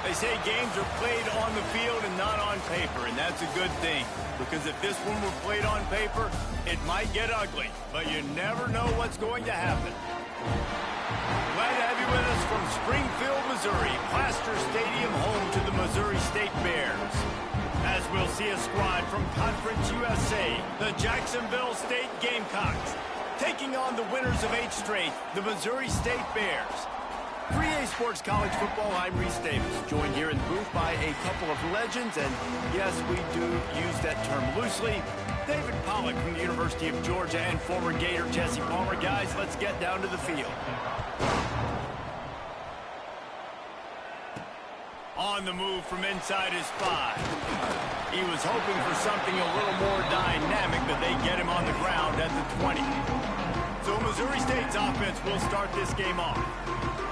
They say games are played on the field and not on paper, and that's a good thing. Because if this one were played on paper, it might get ugly. But you never know what's going to happen. Glad to have you with us from Springfield, Missouri. Plaster Stadium, home to the Missouri State Bears. As we'll see a squad from Conference USA, the Jacksonville State Gamecocks, taking on the winners of 8 straight, the Missouri State Bears. 3A Sports College Football, I'm Reese Davis, joined here in the booth by a couple of legends, and yes, we do use that term loosely. David Pollack from the University of Georgia and former Gator Jesse Palmer. Guys, let's get down to the field. On the move from inside his 5. He was hoping for something a little more dynamic, but they get him on the ground at the 20. So Missouri State's offense will start this game off.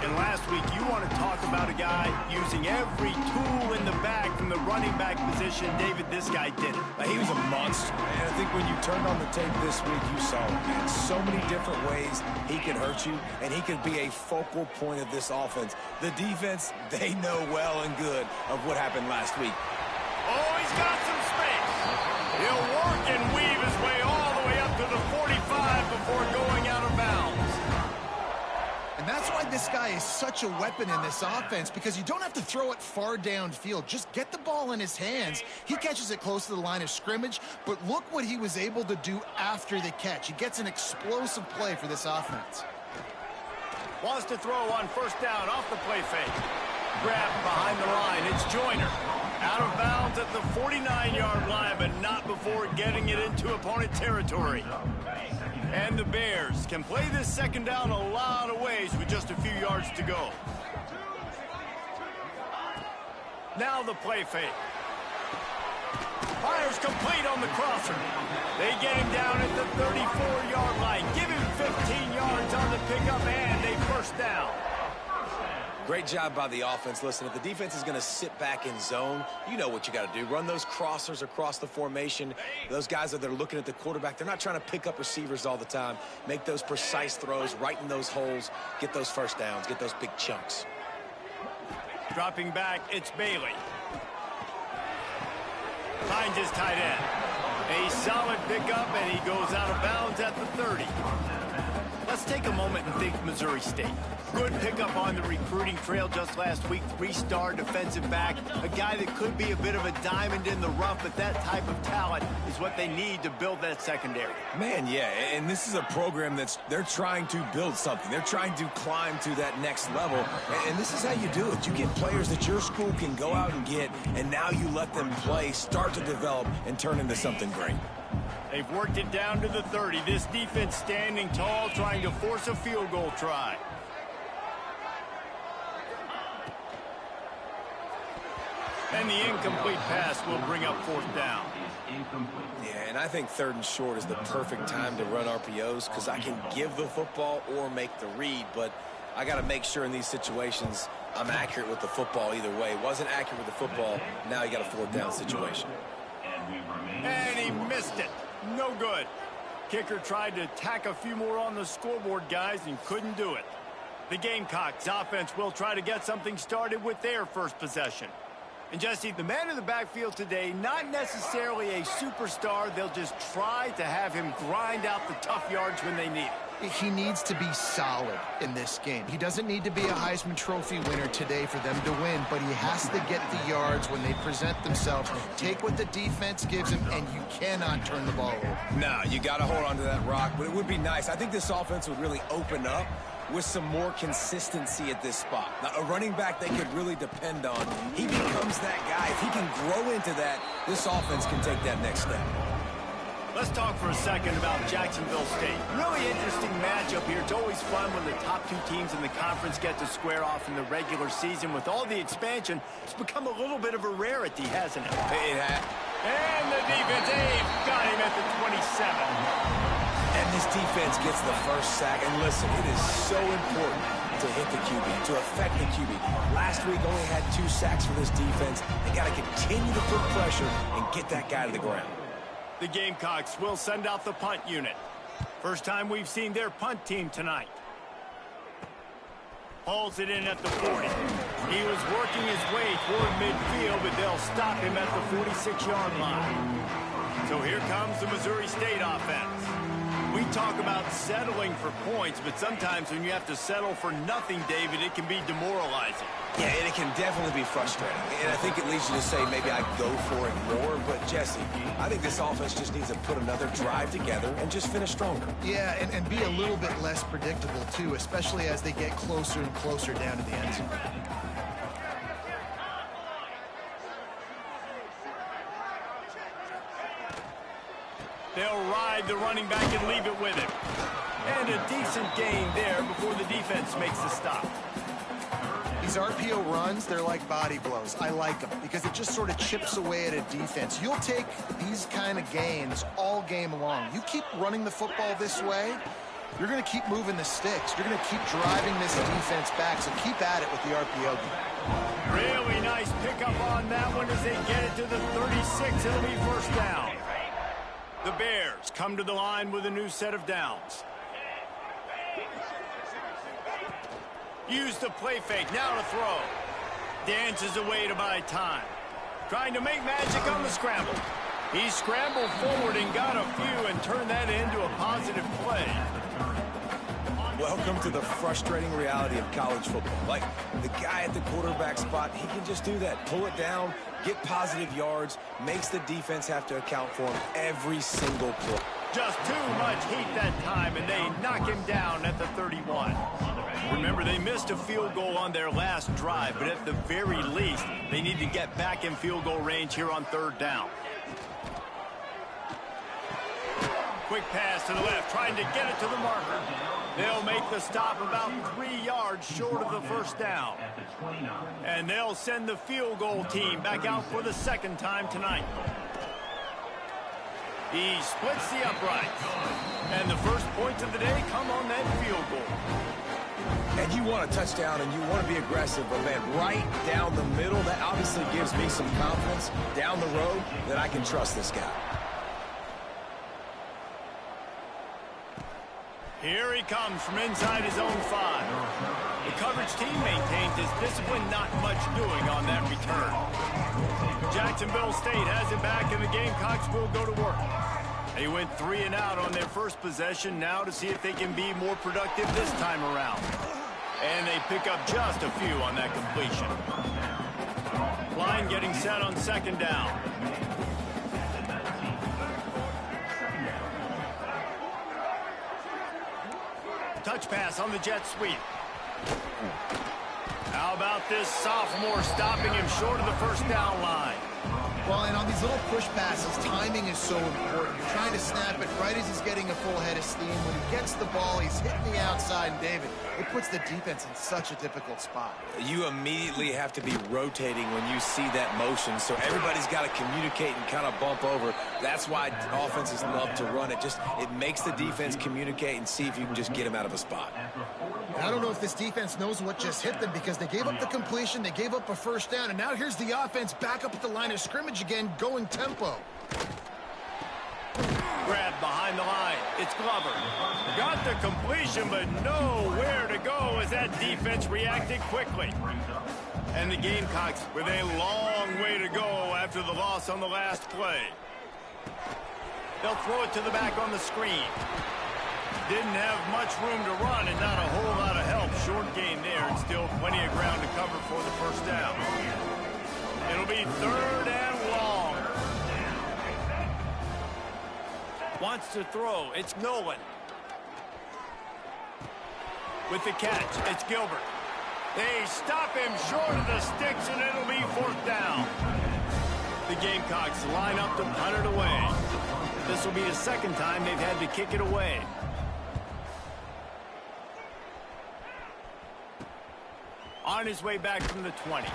And last week, you want to talk about a guy using every tool in the bag from the running back position. David, this guy did it. He was a monster. And I think when you turned on the tape this week, you saw it, man. So many different ways he can hurt you, and he can be a focal point of this offense. The defense, they know well and good of what happened last week. Oh, he's got some space. He'll work and weave his way all the way up to the 45 before going out of bounds. And that's why this guy is such a weapon in this offense, because you don't have to throw it far downfield. Just get the ball in his hands. He catches it close to the line of scrimmage, but look what he was able to do after the catch. He gets an explosive play for this offense. Wants to throw on first down off the play fake. Grabbed behind the line. It's Joyner. Out of bounds at the 49-yard line, but not before getting it into opponent territory. And the Bears can play this second down a lot of ways with just a few yards to go. Now the play fake. Fires complete on the crosser. They get him down at the 34-yard line. Give him 15 yards on the pickup and a first down. Great job by the offense. Listen, if the defense is going to sit back in zone, you know what you got to do. Run those crossers across the formation. Those guys that are looking at the quarterback, they're not trying to pick up receivers all the time. Make those precise throws right in those holes. Get those first downs. Get those big chunks. Dropping back, it's Bailey. Finds his tight end. A solid pickup, and he goes out of bounds at the 30. Let's take a moment and think Missouri State. Good pickup on the recruiting trail just last week. 3-star defensive back. A guy that could be a bit of a diamond in the rough, but that type of talent is what they need to build that secondary. Man, yeah, and this is a program they're trying to build something. They're trying to climb to that next level, and this is how you do it. You get players that your school can go out and get, and now you let them play, start to develop, and turn into something great. They've worked it down to the 30. This defense standing tall, trying to force a field goal try. And the incomplete pass will bring up fourth down. Yeah, and I think 3rd and short is the perfect time to run RPOs because I can give the football or make the read, but I got to make sure in these situations I'm accurate with the football either way. Wasn't accurate with the football, now you got a 4th down situation. And he missed it. No good. Kicker tried to tack a few more on the scoreboard, guys, and couldn't do it. The Gamecocks offense will try to get something started with their first possession. And Jesse, the man in the backfield today, not necessarily a superstar. They'll just try to have him grind out the tough yards when they need it. He needs to be solid in this game. He doesn't need to be a Heisman Trophy winner today for them to win, but he has to get the yards when they present themselves. Take what the defense gives him, and you cannot turn the ball over. No, you got to hold on to that rock, but it would be nice. I think this offense would really open up with some more consistency at this spot. Now, a running back they could really depend on. He becomes that guy. If he can grow into that, this offense can take that next step. Let's talk for a second about Jacksonville State. Really interesting matchup here. It's always fun when the top 2 teams in the conference get to square off in the regular season. With all the expansion, it's become a little bit of a rarity, hasn't it? It has. And the defense, got him at the 27. And this defense gets the first sack. And listen, it is so important to hit the QB, to affect the QB. Last week only had 2 sacks for this defense. They got to continue to put pressure and get that guy to the ground. The Gamecocks will send out the punt unit. First time we've seen their punt team tonight. Hauls it in at the 40. He was working his way toward midfield, but they'll stop him at the 46-yard line. So here comes the Missouri State offense. We talk about settling for points, but sometimes when you have to settle for nothing, David, it can be demoralizing. Yeah, and it can definitely be frustrating. And I think it leads you to say maybe I go for it more. But, Jesse, I think this offense just needs to put another drive together and just finish stronger. Yeah, and be a little bit less predictable, too, especially as they get closer and closer down to the end zone. They'll ride the running back and leave it with him. And a decent gain there before the defense makes the stop. These RPO runs, they're like body blows. I like them because it just sort of chips away at a defense. You'll take these kind of gains all game long. You keep running the football this way, you're going to keep moving the sticks. You're going to keep driving this defense back, so keep at it with the RPO game. Really nice pickup on that one as they get it to the 36. It'll be first down. The Bears come to the line with a new set of downs. Use the play fake, now to throw. Dances away to buy time. Trying to make magic on the scramble. He scrambled forward and got a few and turned that into a positive play. Welcome to the frustrating reality of college football. Like, the guy at the quarterback spot, he can just do that. Pull it down, get positive yards, makes the defense have to account for him every single play. Just too much heat that time, and they knock him down at the 31. Remember, they missed a field goal on their last drive, but at the very least, they need to get back in field goal range here on third down. Quick pass to the left, trying to get it to the marker. They'll make the stop about 3 yards short of the first down. And they'll send the field goal team back out for the second time tonight. He splits the uprights. And the first points of the day come on that field goal. And you want a touchdown and you want to be aggressive, but man, right down the middle, that obviously gives me some confidence down the road that I can trust this guy. Here he comes from inside his own 5. The coverage team maintains his discipline, not much doing on that return. Jacksonville State has it back, and the Gamecocks will go to work. They went 3 and out on their first possession, now to see if they can be more productive this time around. And they pick up just a few on that completion. Line getting set on second down. Touch pass on the jet sweep. How about this sophomore stopping him short of the first down line? Well, and on these little push passes, timing is so important. You're trying to snap it right as he's getting a full head of steam. When he gets the ball, he's hitting the outside, and David, it puts the defense in such a difficult spot. You immediately have to be rotating when you see that motion, so everybody's got to communicate and kind of bump over. That's why offenses love to run it. It makes the defense communicate and see if you can just get him out of a spot. And I don't know if this defense knows what just hit them, because they gave up the completion, they gave up a first down, and now here's the offense back up at the line of scrimmage again, going tempo. Grab behind the line. It's Glover. Got the completion, but nowhere to go as that defense reacted quickly. And the Gamecocks with a long way to go after the loss on the last play. They'll throw it to the back on the screen. Didn't have much room to run and not a whole lot of help. Short gain there and still plenty of ground to cover for the first down. It'll be third and long. Wants to throw. It's Nolan. With the catch, it's Gilbert. They stop him short of the sticks, and it'll be fourth down. The Gamecocks line up to punt it away. This will be the second time they've had to kick it away. On his way back from the 20.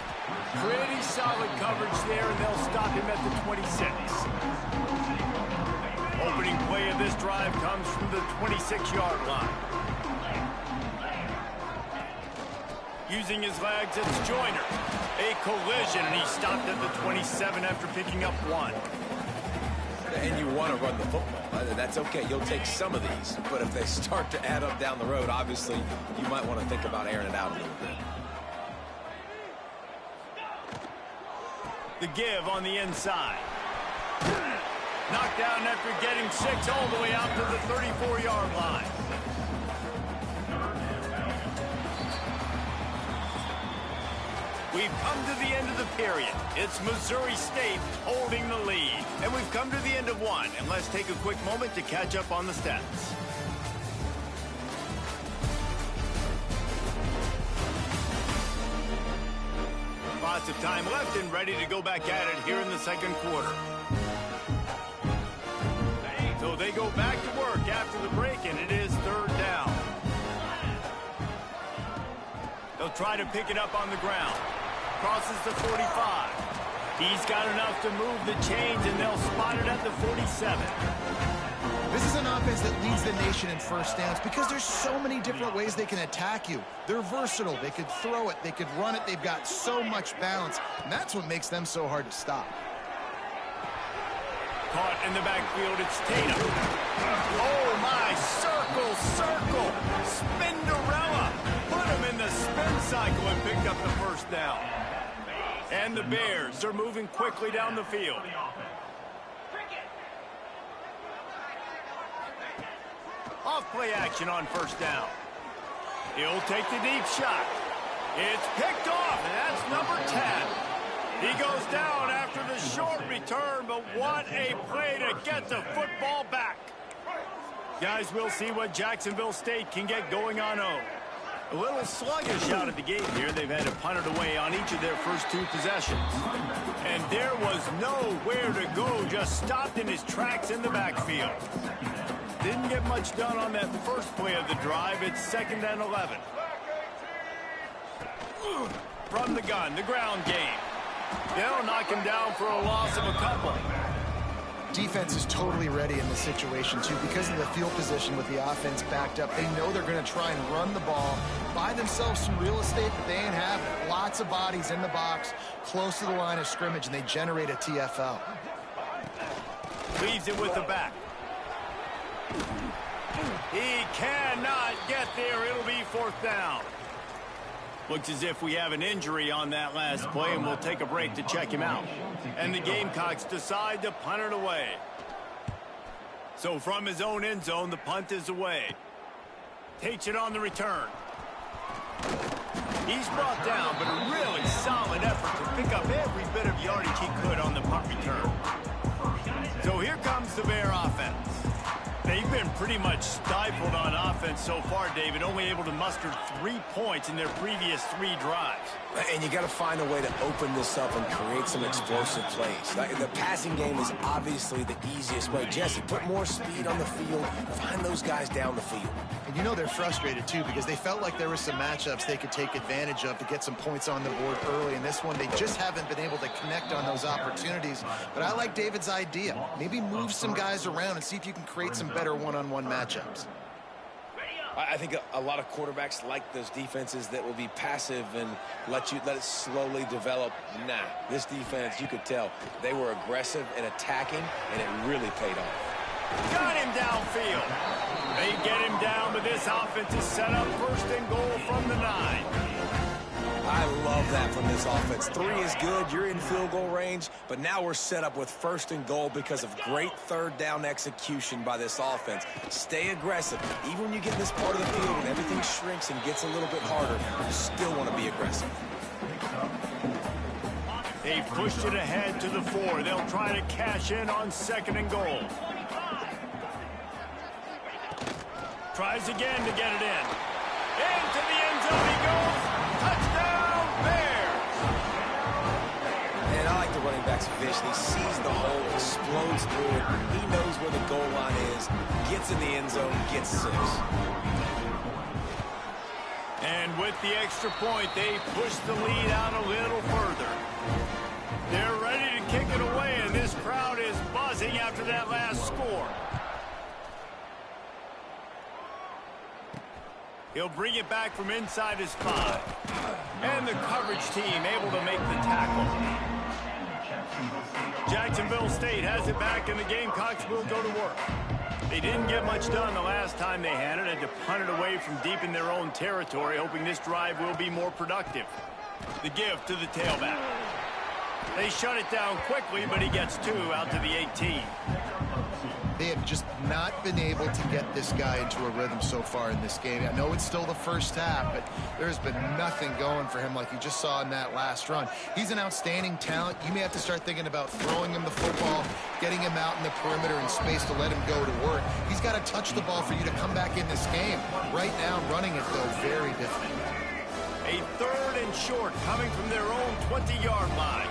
Pretty solid coverage there, and they'll stop him at the 26. Opening play of this drive comes from the 26-yard line. Using his legs, it's Joyner. A collision, and he stopped at the 27 after picking up 1. And you want to run the football. That's okay. You'll take some of these. But if they start to add up down the road, obviously, you might want to think about airing it out a little bit. The give on the inside. Knocked down after getting 6 all the way out to the 34-yard line. We've come to the end of the period. It's Missouri State holding the lead. And we've come to the end of one. And let's take a quick moment to catch up on the stats. Lots of time left and ready to go back at it here in the second quarter. So they go back to work after the break, and it is third down. They'll try to pick it up on the ground. Crosses the 45. He's got enough to move the chains, and they'll spot it at the 47. This is an offense that leads the nation in first downs because there's so many different ways they can attack you. They're versatile. They could throw it. They could run it. They've got so much balance, and that's what makes them so hard to stop. Caught in the backfield, it's Tatum. Oh, my, circle, circle, Spinderella. Put him in the spin cycle and picked up the first down. And the Bears are moving quickly down the field. Off play action on first down. He'll take the deep shot. It's picked off, and that's number 10. He goes down after the short return, but what a play to get the football back. Guys, we'll see what Jacksonville State can get going on 0. A little sluggish out of the gate here. They've had to punt it away on each of their first 2 possessions. And there was nowhere to go, just stopped in his tracks in the backfield. Didn't get much done on that first play of the drive. It's 2nd and 11. From the gun, the ground game. They'll knock him down for a loss of a couple. Defense is totally ready in this situation, too, because of the field position with the offense backed up. They know they're going to try and run the ball, buy themselves some real estate that they ain't have. Lots of bodies in the box, close to the line of scrimmage, and they generate a TFL. Leaves it with the back. He cannot get there. It'll be 4th down. Looks as if we have an injury on that last play, and we'll take a break to check him out. And the Gamecocks decide to punt it away. So from his own end zone, the punt is away. Takes it on the return. He's brought down, but a really solid effort to pick up every bit of yardage he could on the punt return. So here comes the Bear offense. They've been pretty much stifled on offense so far, David, only able to muster 3 points in their previous 3 drives. And you got to find a way to open this up and create some explosive plays. The passing game is obviously the easiest way. Jesse, put more speed on the field. Find those guys down the field. And you know they're frustrated, too, because they felt like there were some matchups they could take advantage of to get some points on the board early. In this one, they just haven't been able to connect on those opportunities. But I like David's idea. Maybe move some guys around and see if you can create some better one-on-one matchups. I think a lot of quarterbacks like those defenses that will be passive and let it slowly develop. Nah, this defense, you could tell, they were aggressive and attacking, and it really paid off. Got him downfield. They get him down, but this offense is set up 1st and goal from the 9. I love that from this offense. 3 is good. You're in field goal range, but now we're set up with 1st and goal because of great 3rd down execution by this offense. Stay aggressive. Even when you get in this part of the field and everything shrinks and gets a little bit harder, you still want to be aggressive. They pushed it ahead to the 4. They'll try to cash in on 2nd and goal. Tries again to get it in. Into the end zone he goes. Touchdown, Bears! And I like the running back's vision. He sees the hole, explodes through it. He knows where the goal line is, gets in the end zone, gets 6. And with the extra point, they push the lead out a little further. They're ready to kick it away, and this crowd is buzzing after that last score. He'll bring it back from inside his 5. And the coverage team able to make the tackle. Jacksonville State has it back, and the Gamecocks will go to work. They didn't get much done the last time they had to punt it away from deep in their own territory, hoping this drive will be more productive. The give to the tailback. They shut it down quickly, but he gets 2 out to the 18. They have just not been able to get this guy into a rhythm so far in this game. I know it's still the first half, but there's been nothing going for him like you just saw in that last run. He's an outstanding talent. You may have to start thinking about throwing him the football, getting him out in the perimeter in space to let him go to work. He's got to touch the ball for you to come back in this game. Right now, running it, though, very difficult. A 3rd and short coming from their own 20-yard line.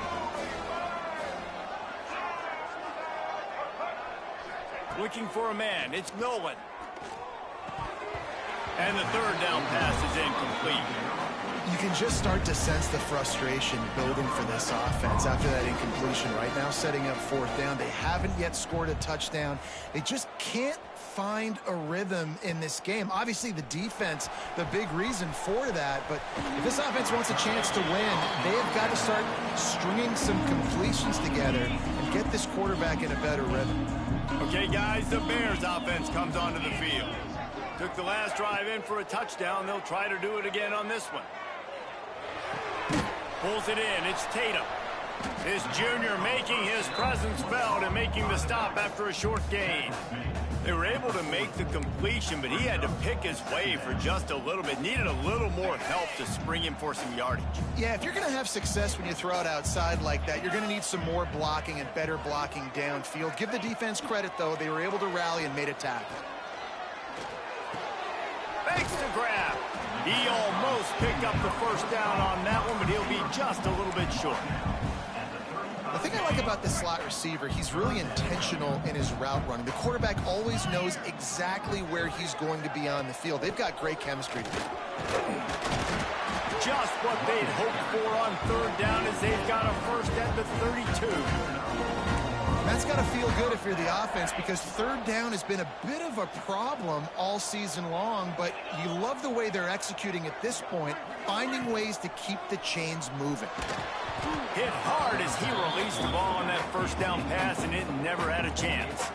Looking for a man. It's Nolan. And the 3rd down pass is incomplete. You can just start to sense the frustration building for this offense after that incompletion. Right now, setting up 4th down. They haven't yet scored a touchdown. They just can't find a rhythm in this game. Obviously, the defense, the big reason for that. But if this offense wants a chance to win, they have got to start stringing some completions together and get this quarterback in a better rhythm. Okay, guys, the Bears offense comes onto the field. Took the last drive in for a touchdown. They'll try to do it again on this one. Pulls it in. It's Tatum. This junior making his presence felt and making the stop after a short gain. They were able to make the completion, but he had to pick his way for just a little bit. Needed a little more help to spring him for some yardage. Yeah, if you're going to have success when you throw it outside like that, you're going to need some more blocking and better blocking downfield. Give the defense credit, though. They were able to rally and made a tackle. Thanks to grab. He almost picked up the 1st down on that one, but he'll be just a little bit short. The thing I like about this slot receiver, he's really intentional in his route running. The quarterback always knows exactly where he's going to be on the field. They've got great chemistry. Just what they'd hoped for on 3rd down as they've got a 1st at the 32. That's got to feel good if you're the offense, because 3rd down has been a bit of a problem all season long, but you love the way they're executing at this point, finding ways to keep the chains moving. Hit hard as he released the ball on that 1st down pass, and it never had a chance.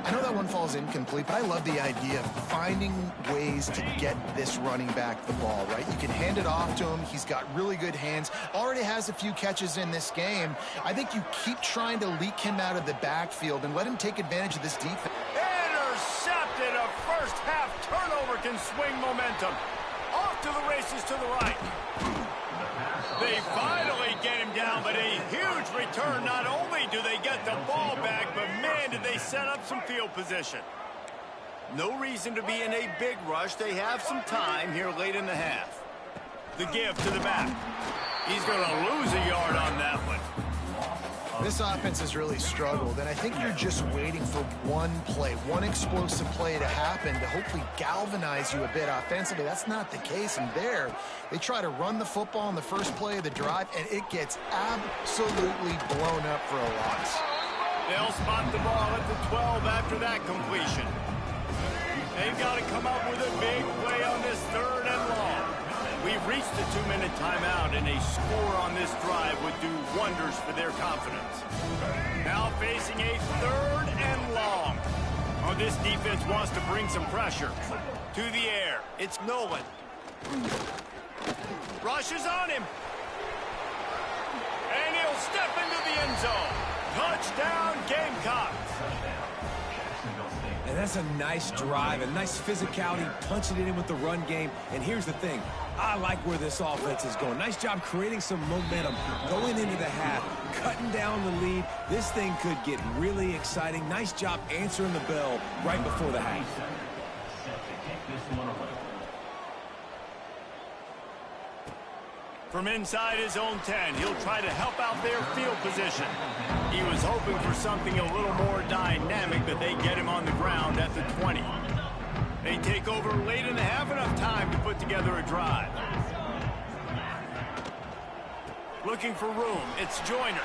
I know that one falls incomplete, but I love the idea of finding ways to get this running back the ball, right? You can hand it off to him. He's got really good hands. Already has a few catches in this game. I think you keep trying to leak him out of the backfield and let him take advantage of this defense. Intercepted. A 1st half turnover can swing momentum. Off to the races to the right. They finally get him down, but a huge return. Not only do they get the ball back, but man, did they set up some field position. No reason to be in a big rush. They have some time here late in the half. The give to the back. He's going to lose a yard on that one. This offense has really struggled, and I think you're just waiting for one play, one explosive play to happen to hopefully galvanize you a bit offensively. That's not the case, and there, they try to run the football in the first play of the drive, and it gets absolutely blown up for a loss. They'll spot the ball at the 12 after that completion. They've got to come up with a big play on this 3rd and long. We've reached the 2-minute timeout, and a score on this drive would do wonders for their confidence. Now facing a 3rd and long. Oh, this defense wants to bring some pressure. To the air. It's Nolan. Rushes on him. And he'll step into the end zone. Touchdown, Gamecocks. And that's a nice drive, a nice physicality, punching it in with the run game. And here's the thing. I like where this offense is going. Nice job creating some momentum, going into the half, cutting down the lead. This thing could get really exciting. Nice job answering the bell right before the half. From inside his own 10, he'll try to help out their field position. He was hoping for something a little more dynamic, but they get him on the ground at the 20. They take over late in the half, enough time to put together a drive. Looking for room, it's Joyner.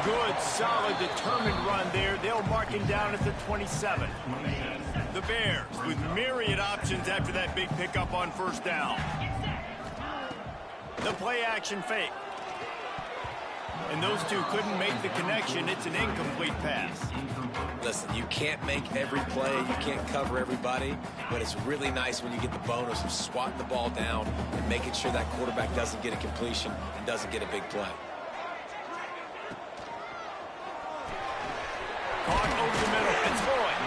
Good, solid, determined run there. They'll mark him down at the 27. The Bears with myriad options after that big pickup on 1st down. The play action fake. And those two couldn't make the connection. It's an incomplete pass. Listen, you can't make every play, you can't cover everybody, but it's really nice when you get the bonus of swatting the ball down and making sure that quarterback doesn't get a completion and doesn't get a big play. Caught over the middle. It's Boyd.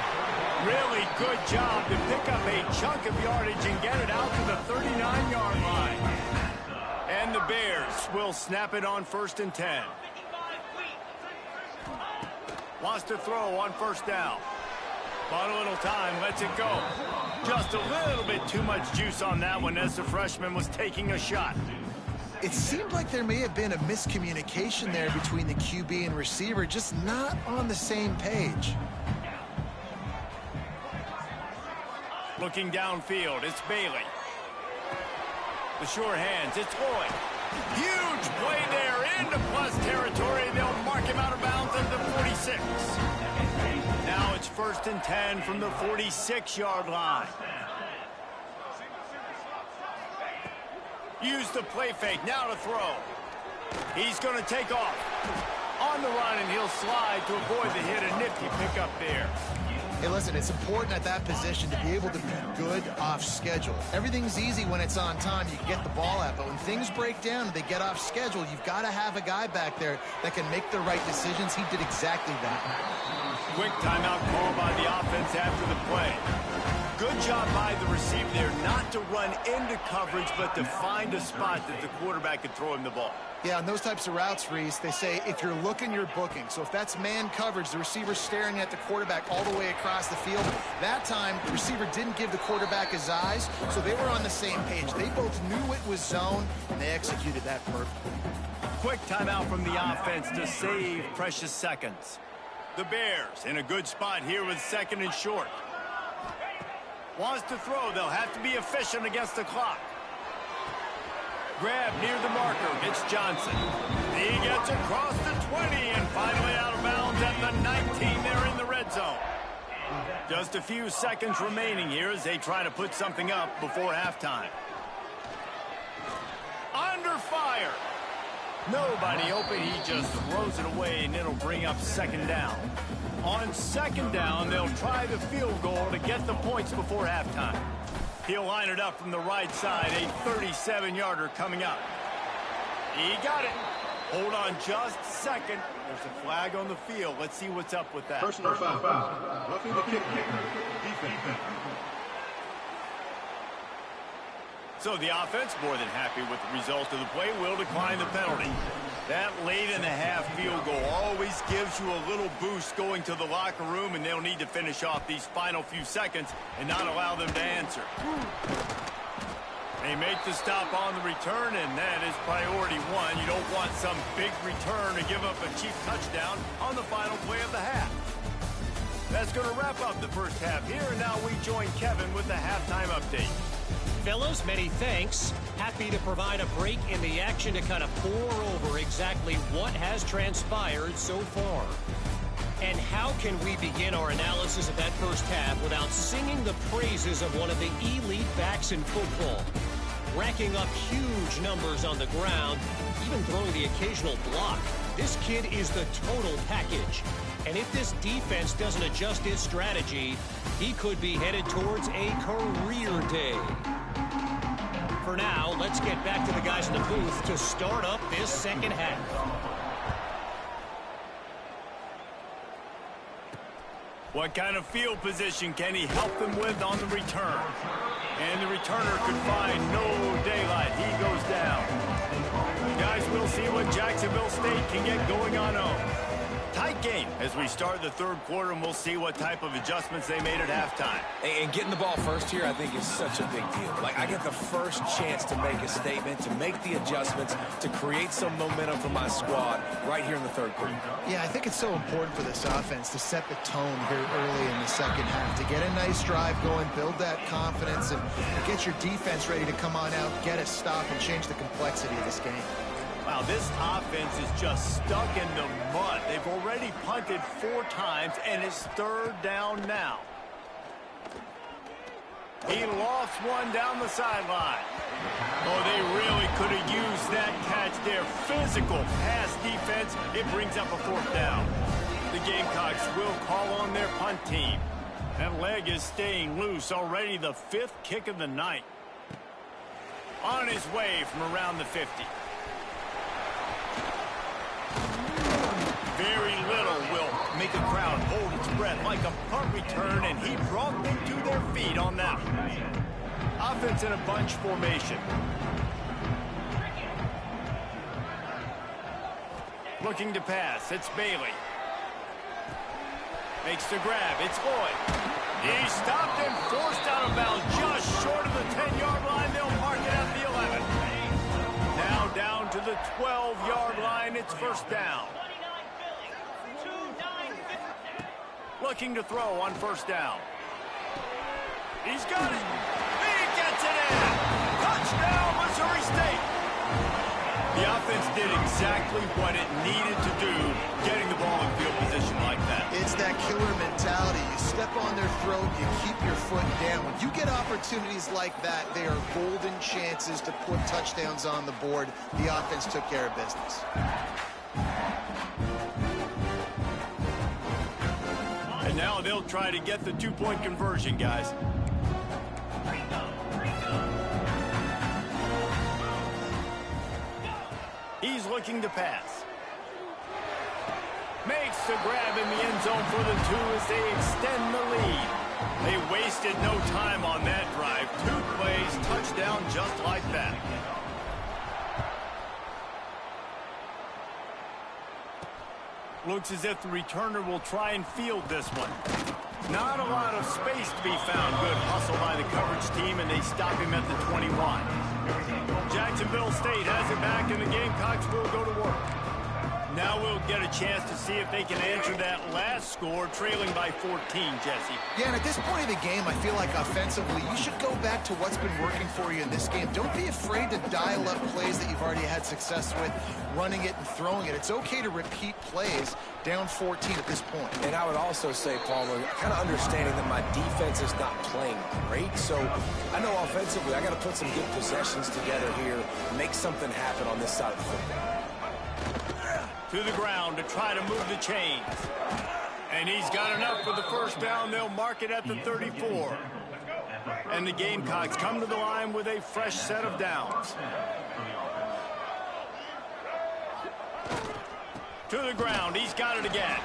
Really good job to pick up a chunk of yardage and get it out to the 39-yard line. And the Bears will snap it on 1st and 10. Wants to throw on 1st down. Bought a little time, lets it go. Just a little bit too much juice on that one as the freshman was taking a shot. It seemed like there may have been a miscommunication there between the QB and receiver, just not on the same page. Looking downfield, it's Bailey. The sure hands, it's Boyd. Huge play there into plus territory, and they'll mark him out of bounds at the 46. Now it's 1st and 10 from the 46-yard line. Use the play fake, now to throw. He's going to take off. On the run, and he'll slide to avoid the hit. A nifty pickup there. Hey, listen, it's important at that position to be able to be good off schedule. Everything's easy when it's on time. You can get the ball out, but when things break down and they get off schedule, you've got to have a guy back there that can make the right decisions. He did exactly that. Quick timeout call by the offense after the play. Good job by the receiver there not to run into coverage, but to find a spot that the quarterback could throw him the ball. Yeah, on those types of routes, Reese, they say if you're looking, you're booking. So if that's man coverage, the receiver's staring at the quarterback all the way across the field. That time, the receiver didn't give the quarterback his eyes, so they were on the same page. They both knew it was zone, and they executed that perfectly. Quick timeout from the offense to save precious seconds. The Bears in a good spot here with 2nd and short. Wants to throw. They'll have to be efficient against the clock. Grab near the marker. It's Johnson. He gets across the 20 and finally out of bounds at the 19. They're in the red zone. Just a few seconds remaining here as they try to put something up before halftime. Under fire. Nobody open. He just throws it away, and it'll bring up 2nd down. On 2nd down, they'll try the field goal to get the points before halftime. He'll line it up from the right side, a 37-yarder coming up. He got it. Hold on just a second. There's a flag on the field. Let's see what's up with that. Personal foul. Roughing the kick. Defense. So the offense, more than happy with the result of the play, will decline the penalty. That late in the half field goal always gives you a little boost going to the locker room, and they'll need to finish off these final few seconds and not allow them to answer. They make the stop on the return, and that is priority one. You don't want some big return to give up a cheap touchdown on the final play of the half. That's going to wrap up the first half here, and now we join Kevin with the halftime update. Fellas, many thanks. Happy to provide a break in the action to kind of pour over exactly what has transpired so far. And how can we begin our analysis of that first half without singing the praises of one of the elite backs in football? Racking up huge numbers on the ground, even throwing the occasional block. This kid is the total package. And if this defense doesn't adjust its strategy, he could be headed towards a career day. For now, let's get back to the guys in the booth to start up this second half. What kind of field position can he help them with on the return? And the returner could find no daylight. He goes down. Guys, we'll see what Jacksonville State can get going on home. Tight game as we start the third quarter, and we'll see what type of adjustments they made at halftime. And getting the ball first here, I think, is such a big deal. Like, I get the first chance to make a statement, to make the adjustments, to create some momentum for my squad right here in the third quarter. Yeah, I think it's so important for this offense to set the tone here early in the second half, to get a nice drive going, build that confidence, and get your defense ready to come on out, get a stop, and change the complexity of this game. Wow, this offense is just stuck in the mud. They've already punted 4 times, and it's 3rd down now. He lofts one down the sideline. Oh, they really could have used that catch there. Physical pass defense. It brings up a 4th down. The Gamecocks will call on their punt team. That leg is staying loose. Already the 5th kick of the night. On his way from around the 50. Very little will make a crowd hold its breath like a punt return, and he brought them to their feet on that one. Offense in a bunch formation. Looking to pass. It's Bailey. Makes the grab. It's Lloyd. He stopped and forced out of bounds just short of the 10-yard line. They'll mark it at the 11. Now down to the 12-yard line. It's 1st down. Looking to throw on 1st down. He's got it. He gets it in. Touchdown, Missouri State. The offense did exactly what it needed to do, getting the ball in field position like that. It's that killer mentality. You step on their throat, you keep your foot down. When you get opportunities like that, they are golden chances to put touchdowns on the board. The offense took care of business. And now they'll try to get the 2-point conversion, guys. He's looking to pass. Makes the grab in the end zone for the 2 as they extend the lead. They wasted no time on that drive. 2 plays, touchdown just like that. Looks as if the returner will try and field this one. Not a lot of space to be found. Good hustle by the coverage team, and they stop him at the 21. Jacksonville State has it back, and the Gamecocks will go to work. Now we'll get a chance to see if they can answer that last score, trailing by 14, Jesse. Yeah, and at this point of the game, I feel like offensively, you should go back to what's been working for you in this game. Don't be afraid to dial up plays that you've already had success with, running it and throwing it. It's okay to repeat plays down 14 at this point. And I would also say, Palmer, kind of understanding that my defense is not playing great, so I know offensively I got to put some good possessions together here, make something happen on this side of the football. To the ground to try to move the chains. And he's got enough for the 1st down. They'll mark it at the 34. And the Gamecocks come to the line with a fresh set of downs. To the ground. He's got it again.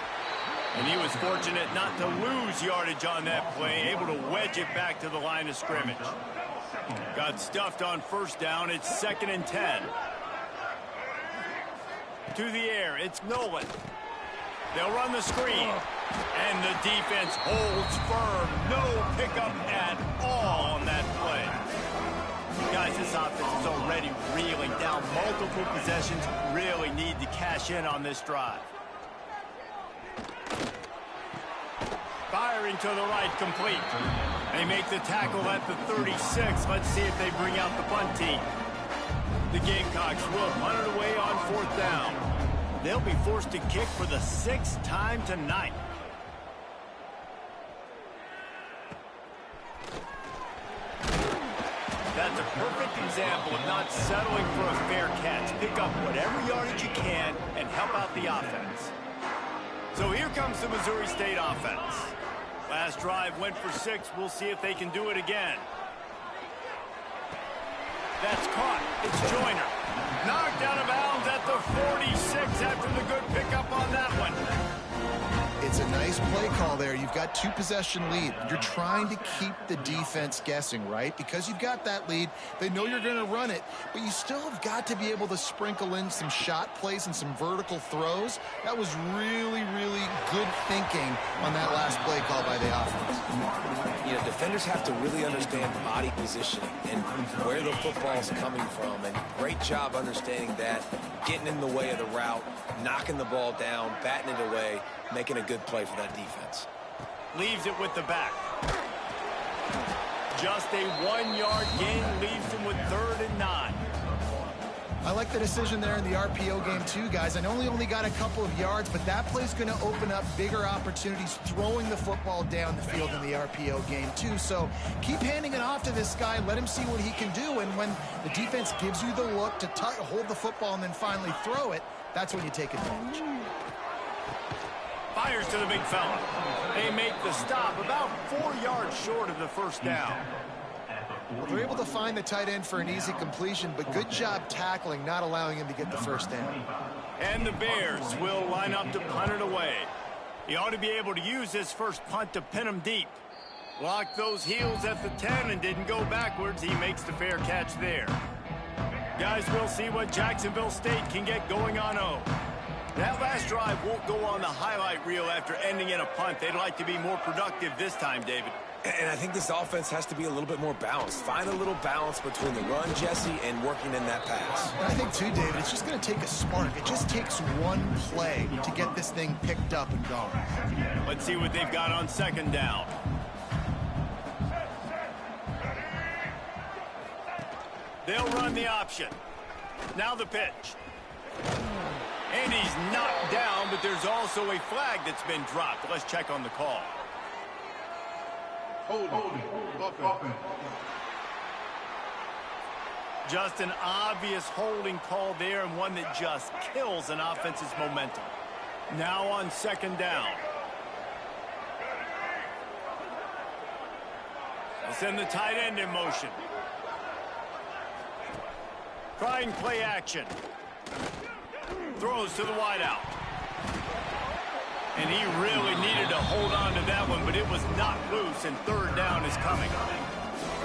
And he was fortunate not to lose yardage on that play, able to wedge it back to the line of scrimmage. Got stuffed on 1st down. It's 2nd and 10. To the air, it's Nolan. They'll run the screen. And the defense holds firm. No pickup at all on that play. Guys, this offense is already reeling down multiple possessions. Really need to cash in on this drive. Firing to the right, complete. They make the tackle at the 36. Let's see if they bring out the punt team. The Gamecocks will punt it away on 4th down. They'll be forced to kick for the 6th time tonight. That's a perfect example of not settling for a fair catch. Pick up whatever yardage you can and help out the offense. So here comes the Missouri State offense. Last drive went for 6. We'll see if they can do it again. That's caught. It's Joyner. Knocked out of bounds at the 46 after the good pickup on that one. It's a nice play call there. You've got 2-possession lead. You're trying to keep the defense guessing, right? Because you've got that lead. They know you're going to run it, but you still have got to be able to sprinkle in some shot plays and some vertical throws. That was really, really good thinking on that last play call by the offense. You know, defenders have to really understand body positioning and where the football's coming from, and great job understanding that, getting in the way of the route, knocking the ball down, batting it away, making a good play for that defense. Leaves it with the back. Just a 1-yard gain leaves him with 3rd and 9. I like the decision there in the RPO game too, guys. I know he only got a couple of yards, but that play's going to open up bigger opportunities throwing the football down the field in the RPO game too. So keep handing it off to this guy. Let him see what he can do. And when the defense gives you the look to hold the football and then finally throw it, that's when you take advantage. Fires to the big fella. They make the stop about 4 yards short of the first down. Well, they're able to find the tight end for an easy completion, but good job tackling, not allowing him to get the first down. And the Bears will line up to punt it away. He ought to be able to use this first punt to pin him deep. Locked those heels at the 10 and didn't go backwards. He makes the fair catch there. Guys, we'll see what Jacksonville State can get going on 0. That last drive won't go on the highlight reel after ending in a punt. They'd like to be more productive this time, David. And I think this offense has to be a little bit more balanced. Find a little balance between the run, Jesse, and working in that pass. And I think, too, David, it's just going to take a spark. It just takes one play to get this thing picked up and going. Let's see what they've got on second down. They'll run the option. Now the pitch. And he's knocked down, but there's also a flag that's been dropped. Let's check on the call. Holding. Offense. Just an obvious holding call there, and one that just kills an offense's momentum. Now on second down. They'll send the tight end in motion. Trying play action. Throws to the wideout. And he really needed to hold on to that one, but it was not loose, and third down is coming.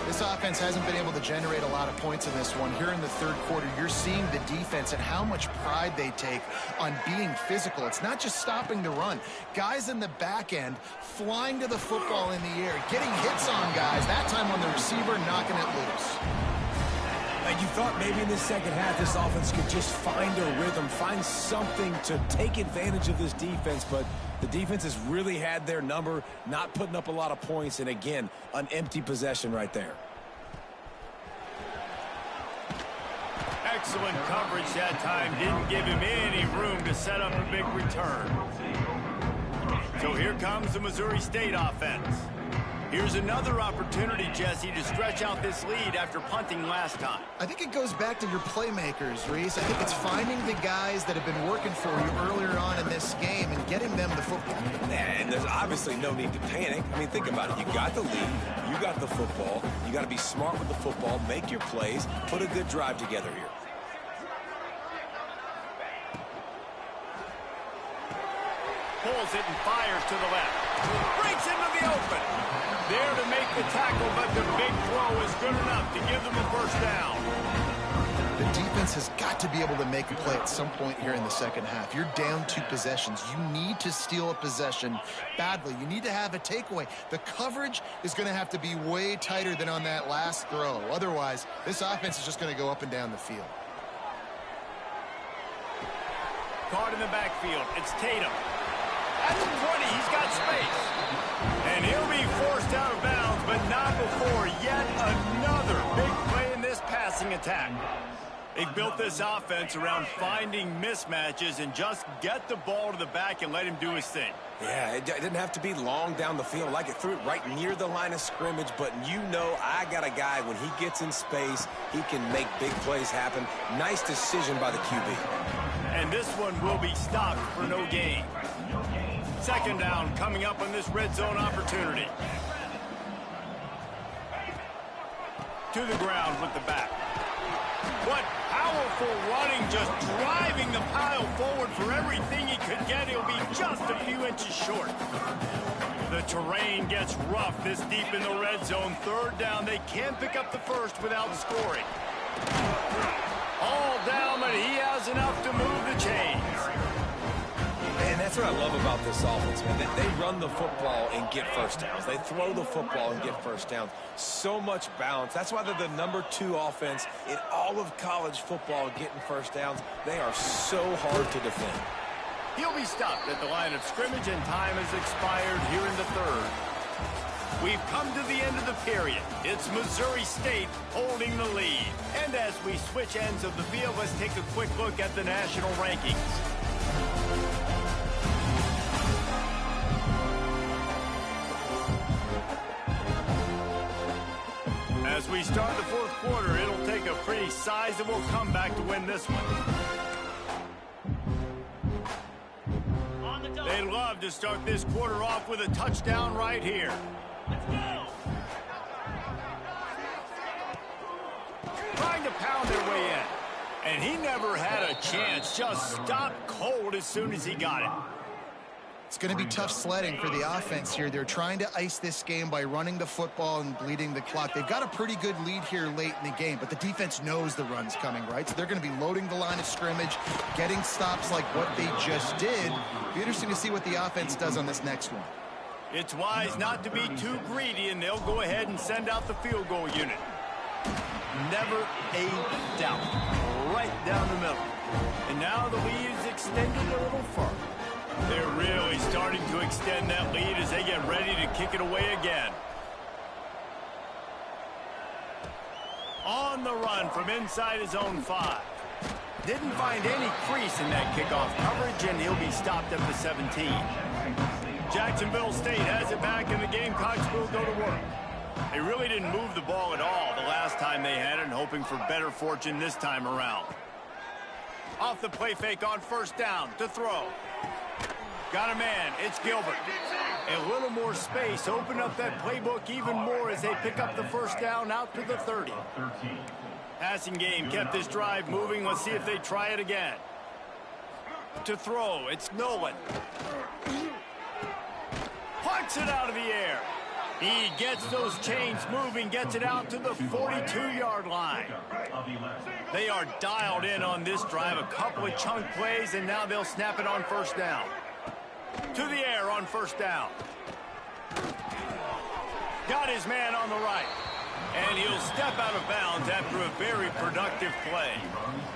This offense hasn't been able to generate a lot of points in this one. Here in the third quarter, you're seeing the defense and how much pride they take on being physical. It's not just stopping the run. Guys in the back end flying to the football in the air, getting hits on guys, that time on the receiver, knocking it loose. And you thought maybe in this second half this offense could just find a rhythm, find something to take advantage of this defense, but the defense has really had their number, not putting up a lot of points, and again, an empty possession right there. Excellent coverage that time. Didn't give him any room to set up a big return. So here comes the Missouri State offense. Here's another opportunity, Jesse, to stretch out this lead after punting last time. I think it goes back to your playmakers, Reese. I think it's finding the guys that have been working for you earlier on in this game and getting them the football. And there's obviously no need to panic. I mean, think about it. You got the lead. You got the football. You got to be smart with the football, make your plays, put a good drive together here. Pulls it and fires to the left. Breaks into the open. There to make the tackle, but the big throw is good enough to give them a first down. The defense has got to be able to make a play at some point here in the second half. You're down 2 possessions. You need to steal a possession badly. You need to have a takeaway. The coverage is going to have to be way tighter than on that last throw. Otherwise, this offense is just going to go up and down the field. Caught in the backfield. It's Tatum. At the 20, he's got space. And he'll be forced out of bounds, but not before yet another big play in this passing attack. They've built this offense around finding mismatches and just get the ball to the back and let him do his thing. Yeah, it didn't have to be long down the field. Like it threw it right near the line of scrimmage, but you know I got a guy, when he gets in space, he can make big plays happen. Nice decision by the QB. And this one will be stopped for no gain. Second down coming up on this red zone opportunity. To the ground with the back. What powerful running, just driving the pile forward for everything he could get. He'll be just a few inches short. The terrain gets rough this deep in the red zone. Third down, they can't pick up the first without scoring. All down, but he has enough to move the chains. And that's what I love about this offense, man. They run the football and get first downs. They throw the football and get first downs. So much balance. That's why they're the #2 offense in all of college football getting first downs. They are so hard to defend. He'll be stopped at the line of scrimmage, and time has expired here in the third. We've come to the end of the period. It's Missouri State holding the lead. And as we switch ends of the field, let's take a quick look at the national rankings. As we start the fourth quarter, it'll take a pretty sizable comeback to win this one. They'd love to start this quarter off with a touchdown right here. Let's go! Trying to pound their way in. And he never had a chance. Just stopped cold as soon as he got it. It's going to be tough sledding for the offense here. They're trying to ice this game by running the football and bleeding the clock. They've got a pretty good lead here late in the game, but the defense knows the run's coming, right? So they're going to be loading the line of scrimmage, getting stops like what they just did. Be interesting to see what the offense does on this next one. It's wise not to be too greedy, and they'll go ahead and send out the field goal unit. Never a doubt. Right down the middle. And now the lead is extended a little further. They're really starting to extend that lead as they get ready to kick it away again. On the run from inside his own 5. Didn't find any crease in that kickoff coverage, and he'll be stopped at the 17. Jacksonville State has it back, and the Gamecocks will go to work. They really didn't move the ball at all the last time they had it, and hoping for better fortune this time around. Off the play fake on first down to throw. Got a man. It's Gilbert. A little more space. Open up that playbook even more as they pick up the first down out to the 30. Passing game kept this drive moving. Let's see if they try it again. To throw. It's Nolan. Punts it out of the air. He gets those chains moving, gets it out to the 42-yard line. They are dialed in on this drive. A couple of chunk plays, and now they'll snap it on first down. To the air on first down. Got his man on the right. And he'll step out of bounds after a very productive play.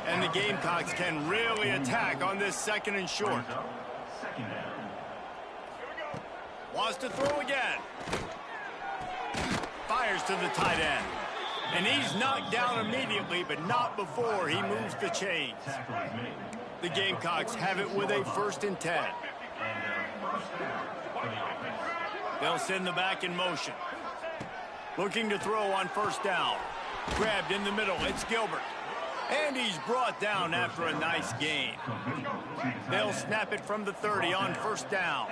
And the Gamecocks can really attack on this second and short. Wants to throw again. Fires to the tight end. And he's knocked down immediately, but not before he moves the chains. The Gamecocks have it with a 1st and 10. They'll send the back in motion. Looking to throw on first down. Grabbed in the middle. It's Gilbert. And he's brought down after a nice gain. They'll snap it from the 30 on first down.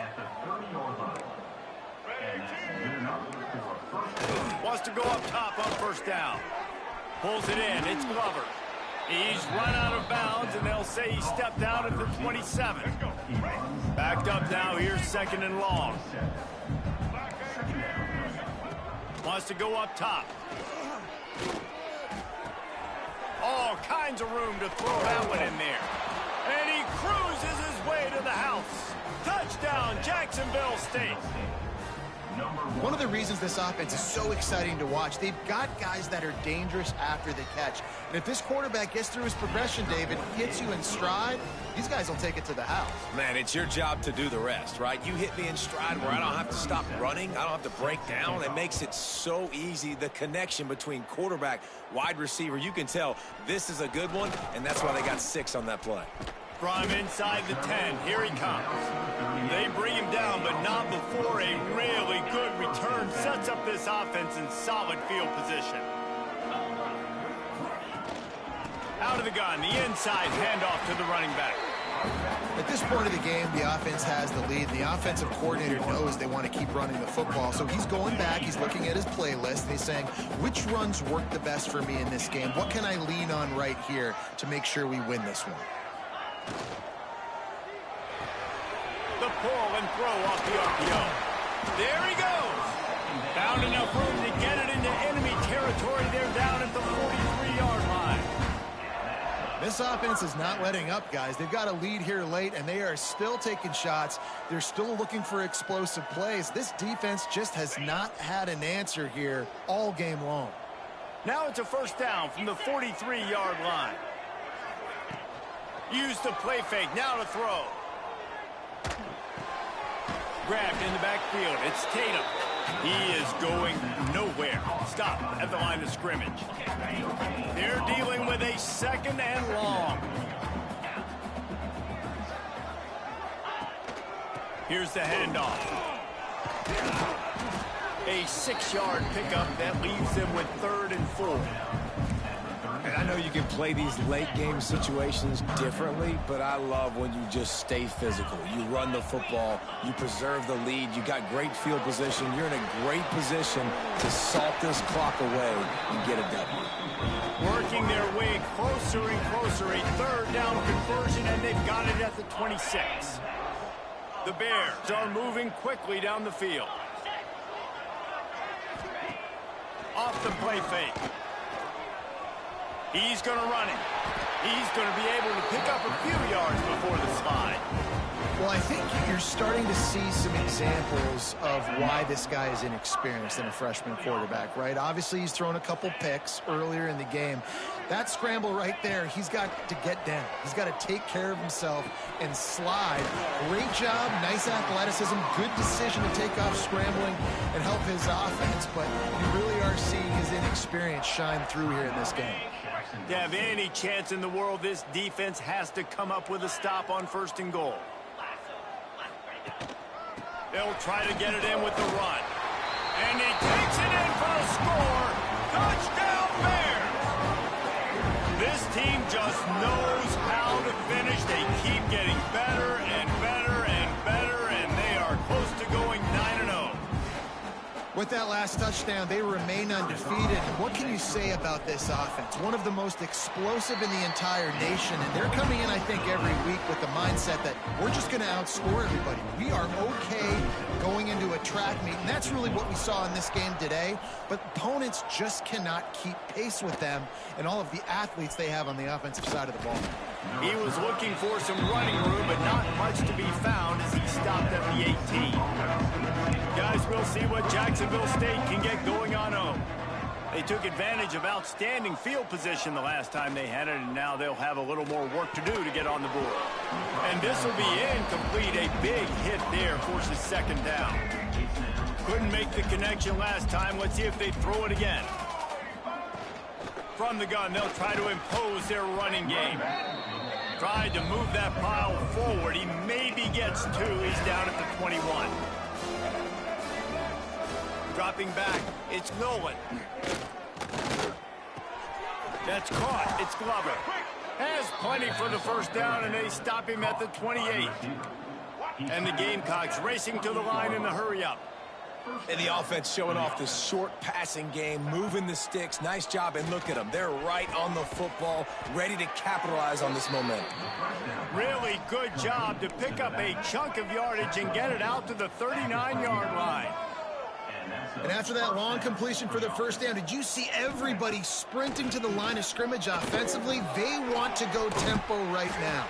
Wants to go up top on first down. Pulls it in. It's Glover. He's run out of bounds, and they'll say he stepped out at the 27. Backed up now. Here's 2nd and long. Wants to go up top. All kinds of room to throw that one in there. And he cruises his way to the house. Touchdown, Jacksonville State. One of the reasons this offense is so exciting to watch, they've got guys that are dangerous after the catch. And if this quarterback gets through his progression, David, hits you in stride, these guys will take it to the house. Man, it's your job to do the rest, right? You hit me in stride where I don't have to stop running. I don't have to break down. It makes it so easy. The connection between quarterback, wide receiver, you can tell this is a good one, and that's why they got 6 on that play. From inside the 10, here he comes. They bring him down, but not before a really good return sets up this offense in solid field position. Out of the gun, the inside handoff to the running back. At this point of the game, the offense has the lead. The offensive coordinator knows they want to keep running the football. So he's going back, he's looking at his playlist, and he's saying, which runs work the best for me in this game? What can I lean on right here to make sure we win this one? The pull and throw off the RPO. There he goes. Found enough room to get it into enemy territory. They're down at the 43-yard line. This offense is not letting up, guys. They've got a lead here late, and they are still taking shots. They're still looking for explosive plays. This defense just has not had an answer here all game long. Now it's a first down from the 43-yard line. Use the play fake. Now to throw. Grabbed in the backfield. It's Tatum. He is going nowhere. Stop at the line of scrimmage. They're dealing with a second and long. Here's the handoff. A 6-yard pickup that leaves them with 3rd and 4. And I know you can play these late-game situations differently, but I love when you just stay physical. You run the football, you preserve the lead, you got great field position, you're in a great position to salt this clock away and get a W. Working their way closer and closer, a 3rd down conversion, and they've got it at the 26. The Bears are moving quickly down the field. Off the play fake. He's going to run it. He's going to be able to pick up a few yards before the slide. Well, I think you're starting to see some examples of why this guy is inexperienced in a freshman quarterback, right? Obviously, he's thrown a couple picks earlier in the game. That scramble right there, he's got to get down. He's got to take care of himself and slide. Great job, nice athleticism, good decision to take off scrambling and help his offense, but you really are seeing his inexperience shine through here in this game. To have any chance in the world, this defense has to come up with a stop on 1st and goal. They'll try to get it in with the run. And he takes it in for a score. Touchdown, Bears! This team just knows how to finish. They keep getting better and better and better, and they are close to going 9-0. With that last touchdown, they remain undefeated. What can you say about this offense? One of the most explosive in the entire nation, and they're coming in, I think, every week with the mindset that we're just going to outscore everybody. We are okay going into a track meet, and that's really what we saw in this game today. But opponents just cannot keep pace with them and all of the athletes they have on the offensive side of the ball. He was looking for some running room, but not much to be found as he stopped at the 18. Guys, we'll see what Jacksonville State can get going on home. They took advantage of outstanding field position the last time they had it, and now they'll have a little more work to do to get on the board. And this will be incomplete. A big hit there forces 2nd down. Couldn't make the connection last time. Let's see if they throw it again. From the gun, they'll try to impose their running game. Tried to move that pile forward. He maybe gets 2. He's down at the 21. Dropping back, it's Nolan. That's caught, it's Glover. Has plenty for the 1st down, and they stop him at the 28. And the Gamecocks racing to the line in the hurry-up. And the offense showing off this short passing game, moving the sticks. Nice job, and look at them. They're right on the football, ready to capitalize on this momentum. Really good job to pick up a chunk of yardage and get it out to the 39-yard line. And after that long completion for the 1st down, did you see everybody sprinting to the line of scrimmage offensively? They want to go tempo right now.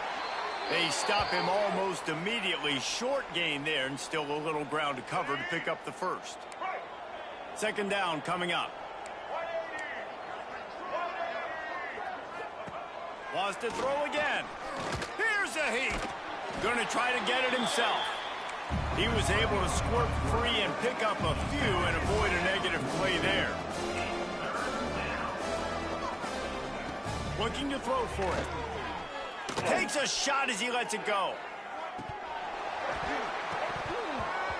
They stop him almost immediately. Short gain there, and still a little ground to cover to pick up the 1st. 2nd down coming up. Wants to throw again. Here's a heat. Going to try to get it himself. He was able to squirt free and pick up a few and avoid a negative play there. Looking to throw for it. Takes a shot as he lets it go.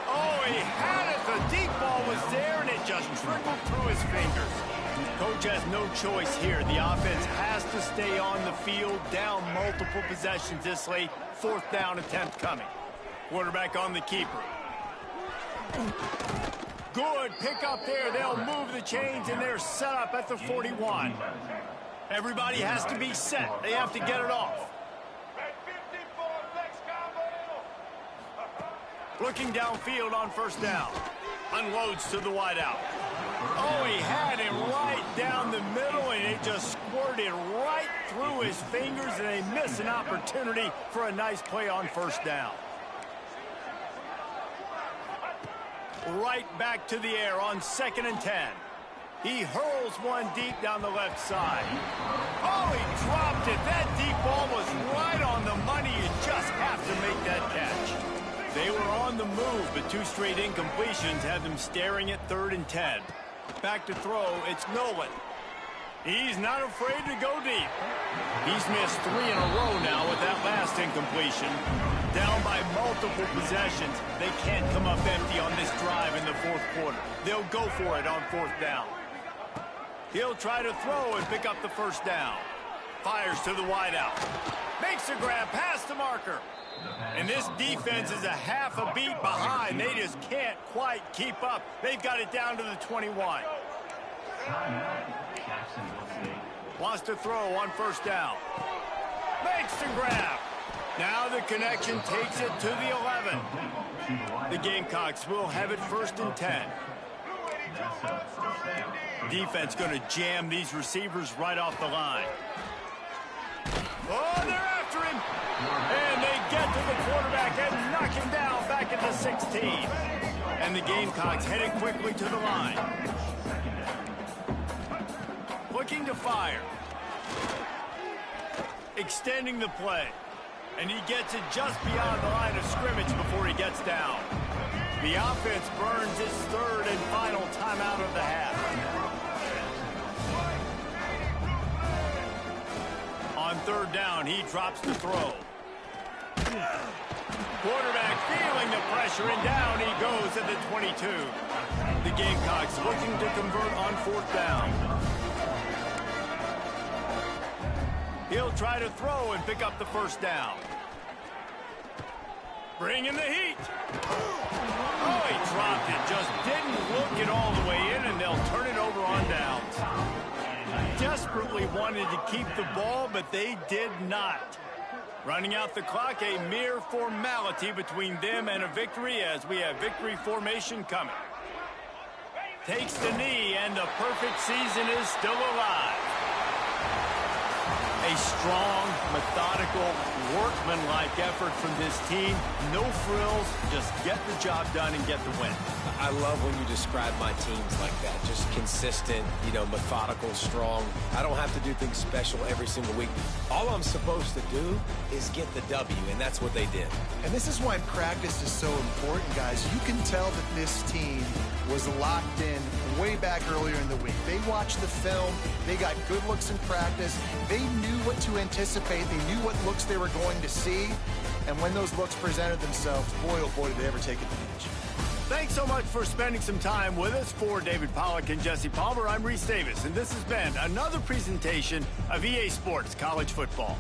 Oh, he had it. The deep ball was there, and it just trickled through his fingers. Coach has no choice here. The offense has to stay on the field, down multiple possessions this late. 4th down attempt coming. Quarterback on the keeper. Good pick up there. They'll move the chains, and they're set up at the 41. Everybody has to be set. They have to get it off. Looking downfield on 1st down. Unloads to the wideout. Oh, he had it right down the middle, and it just squirted right through his fingers, and they miss an opportunity for a nice play on 1st down. Right back to the air on 2nd and 10. He hurls one deep down the left side. Oh, he dropped it. That deep ball was right on the money. You just have to make that catch. They were on the the move, but 2 straight incompletions have them staring at 3rd and 10. Back to throw, it's Nolan. He's not afraid to go deep. He's missed 3 in a row now with that last incompletion. Down by multiple possessions, they can't come up empty on this drive in the 4th quarter. They'll go for it on 4th down. He'll try to throw and pick up the 1st down. Fires to the wideout. Makes a grab past the marker. And this defense is a half a beat behind. They just can't quite keep up. They've got it down to the 21. Wants to throw on 1st down. Makes the grab. Now the connection takes it to the 11. The Gamecocks will have it 1st and 10. Defense going to jam these receivers right off the line. Oh, they're after him. And they get to the quarterback and knock him down back at the 16. And the Gamecocks headed quickly to the line. Looking to fire. Extending the play. And he gets it just beyond the line of scrimmage before he gets down. The offense burns its 3rd and final timeout of the half. On 3rd down, he drops the throw. Quarterback feeling the pressure, and down he goes at the 22. The Gamecocks looking to convert on 4th down. He'll try to throw and pick up the 1st down. Bring in the heat. Oh, he dropped it. Just didn't look it all the way in, and they'll turn it over on downs. Desperately wanted to keep the ball, but they did not. Running out the clock, a mere formality between them and a victory as we have victory formation coming. Takes the knee, and the perfect season is still alive. A strong, methodical, workmanlike effort from this team. No frills, just get the job done and get the win. I love when you describe my teams like that. Just consistent, methodical, strong. I don't have to do things special every single week. All I'm supposed to do is get the W, and that's what they did. And this is why practice is so important, guys. You can tell that this team was locked in way back earlier in the week. They watched the film. They got good looks in practice. They knew what to anticipate. They knew what looks they were going to see. And when those looks presented themselves, boy, oh boy, did they ever take advantage. Thanks so much for spending some time with us. For David Pollack and Jesse Palmer, I'm Reese Davis, and this has been another presentation of EA Sports College Football.